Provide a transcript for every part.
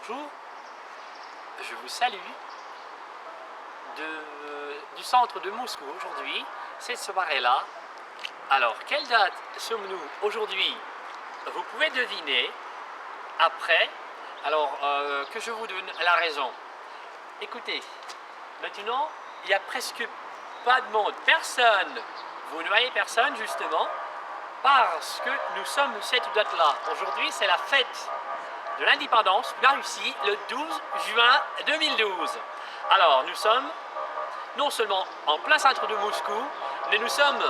bonjour, je vous salue du centre de Moscou aujourd'hui, cette soirée-là. Alors, quelle date sommes-nous aujourd'hui? Vous pouvez deviner après, alors que je vous donne la raison. Écoutez, maintenant, il n'y a presque pas de monde, personne, vous ne voyez personne justement, parce que nous sommes cette date-là. Aujourd'hui, c'est la fête de l'indépendance de la Russie, le 12 juin 2012. Alors, nous sommes non seulement en plein centre de Moscou, mais nous sommes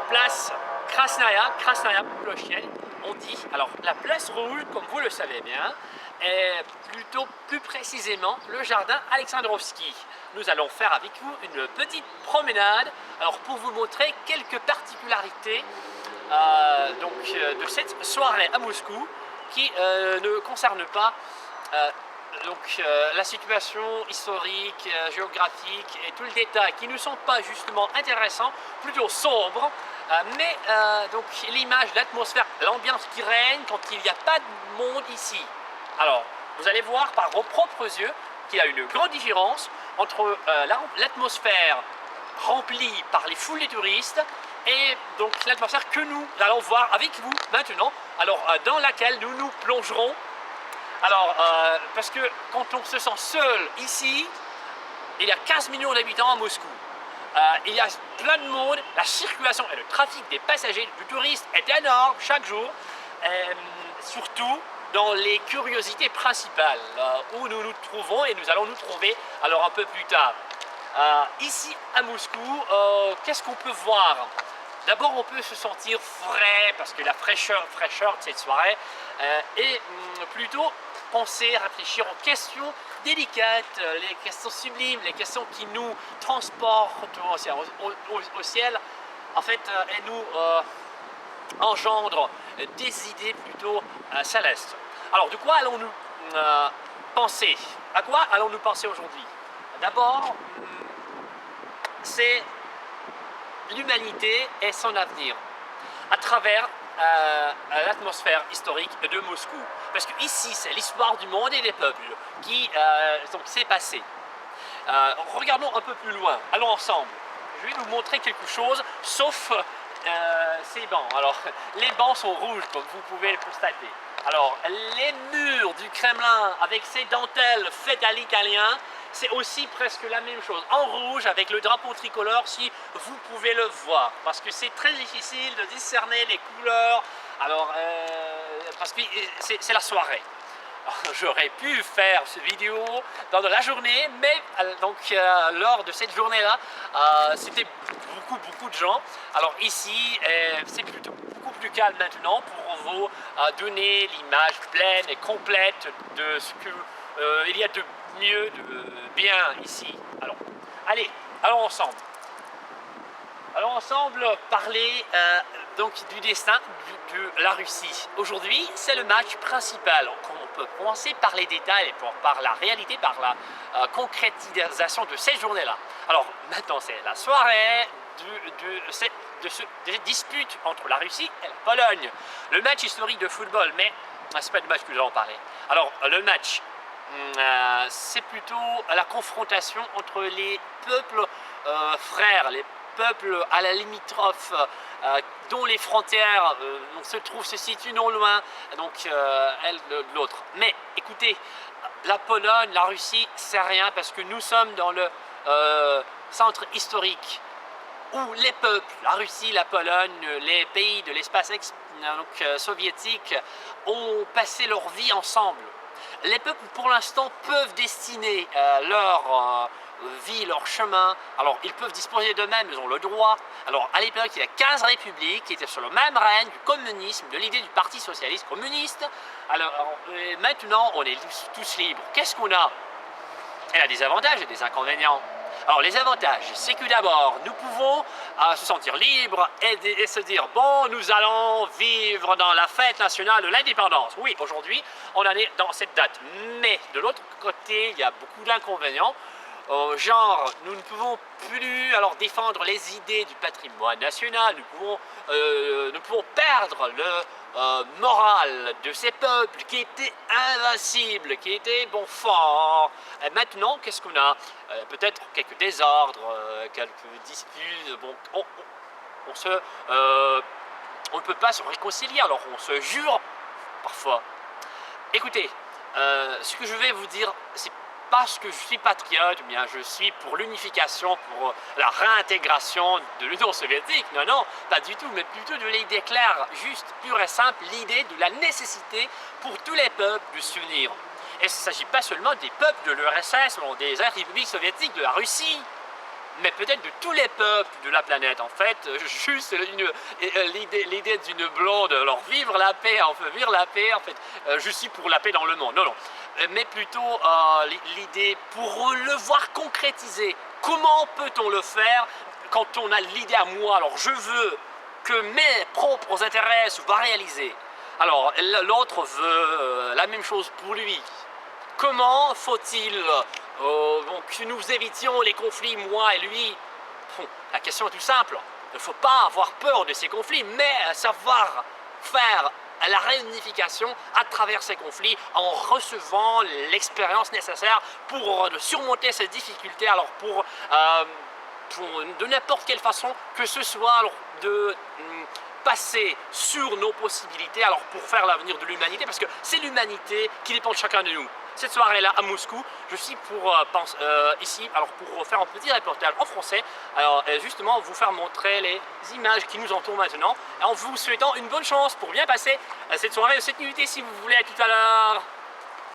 place Krasnaya Plochette, on dit. Alors, la place rouge, comme vous le savez bien, est plutôt plus précisément le jardin Alexandrovski. Nous allons faire avec vous une petite promenade, alors pour vous montrer quelques particularités de cette soirée à Moscou qui ne concerne pas la situation historique, géographique et tout le détail qui ne sont pas justement intéressants, plutôt sombres, mais donc l'image, l'atmosphère, l'ambiance qui règne quand il n'y a pas de monde ici. Alors, vous allez voir par vos propres yeux qu'il y a une grande différence entre l'atmosphère remplie par les foules de touristes et donc l'atmosphère que nous allons voir avec vous maintenant, alors dans laquelle nous nous plongerons. Alors, parce que quand on se sent seul ici, il y a 15 millions d'habitants à Moscou. Il y a plein de monde, la circulation et le trafic des passagers, du touriste est énorme chaque jour, surtout dans les curiosités principales où nous nous trouvons et nous allons nous trouver alors un peu plus tard. Ici à Moscou, qu'est-ce qu'on peut voir? D'abord, on peut se sentir frais parce que la fraîcheur de cette soirée est plutôt penser, réfléchir aux questions délicates, les questions sublimes, les questions qui nous transportent au ciel, en fait, et nous engendrent des idées plutôt célestes. Alors, de quoi allons-nous penser? À quoi allons-nous penser aujourd'hui? D'abord, c'est l'humanité et son avenir à travers l'atmosphère historique de Moscou. Parce que ici, c'est l'histoire du monde et des peuples qui s'est passé. Regardons un peu plus loin, allons ensemble. Je vais vous montrer quelque chose, sauf ces bancs. Alors, les bancs sont rouges, comme vous pouvez le constater. Alors, les murs du Kremlin, avec ces dentelles faites à l'italien, c'est aussi presque la même chose, en rouge avec le drapeau tricolore si vous pouvez le voir, parce que c'est très difficile de discerner les couleurs, alors parce que c'est la soirée. J'aurais pu faire cette vidéo dans la journée, mais lors de cette journée-là, c'était beaucoup de gens. Alors ici, c'est plutôt beaucoup plus calme maintenant pour vous donner l'image pleine et complète de ce qu'il y a de mieux, de bien ici. Alors, allez, allons ensemble. Allons ensemble parler donc du destin de la Russie. Aujourd'hui, c'est le match principal. On peut commencer par les détails, par la réalité, par la concrétisation de cette journée-là. Alors, maintenant, c'est la soirée de cette dispute entre la Russie et la Pologne. Le match historique de football, mais c'est pas du match que nous allons parler. Alors, le match, c'est plutôt la confrontation entre les peuples frères, les peuples à la limitrophe, dont les frontières se situent non loin, donc elles de l'autre. Mais écoutez, la Pologne, la Russie, c'est rien parce que nous sommes dans le centre historique où les peuples, la Russie, la Pologne, les pays de l'espace soviétique ont passé leur vie ensemble. Les peuples, pour l'instant, peuvent destiner leur vie, leur chemin. Alors, ils peuvent disposer d'eux-mêmes, ils ont le droit. Alors, à l'époque, il y a 15 républiques qui étaient sur le même règne du communisme, de l'idée du Parti socialiste communiste. Alors, maintenant, on est tous libres. Qu'est-ce qu'on a? Elle a des avantages et des inconvénients. Alors, les avantages, c'est que d'abord, nous pouvons se sentir libres et se dire, bon, nous allons vivre dans la fête nationale de l'indépendance. Oui, aujourd'hui, on en est dans cette date. Mais, de l'autre côté, il y a beaucoup d'inconvénients. Genre, nous ne pouvons plus alors défendre les idées du patrimoine national, nous pouvons perdre morale de ces peuples qui étaient invincibles, qui étaient bon forts. Et maintenant, qu'est-ce qu'on a? Peut-être quelques désordres, quelques disputes. Bon, on se, on ne peut pas se réconcilier, alors on se jure parfois. Écoutez, ce que je vais vous dire, c'est parce que je suis patriote, eh bien je suis pour l'unification, pour la réintégration de l'Union soviétique. Non, non, pas du tout, mais plutôt de l'idée claire, juste, pure et simple, l'idée de la nécessité pour tous les peuples de s'unir. Et il ne s'agit pas seulement des peuples de l'URSS, des républiques soviétiques, de la Russie, mais peut-être de tous les peuples de la planète. En fait, juste l'idée d'une blonde, alors vivre la paix, on veut vivre la paix, en fait, je suis pour la paix dans le monde, non, non, mais plutôt l'idée pour le voir concrétiser. Comment peut-on le faire quand on a l'idée à moi? Alors je veux que mes propres intérêts soient réalisés. Alors l'autre veut la même chose pour lui. Comment faut-il que nous évitions les conflits, moi et lui? La question est tout simple. Il ne faut pas avoir peur de ces conflits, mais savoir faire la réunification à travers ces conflits en recevant l'expérience nécessaire pour surmonter ces difficultés. Alors de n'importe quelle façon que ce soit, alors de passer sur nos possibilités alors pour faire l'avenir de l'humanité, parce que c'est l'humanité qui dépend de chacun de nous. Cette soirée-là à Moscou, je suis ici alors pour faire un petit reportage en français, alors justement vous faire montrer les images qui nous entourent maintenant, en vous souhaitant une bonne chance pour bien passer cette soirée, cette nuit si vous voulez. À tout à l'heure.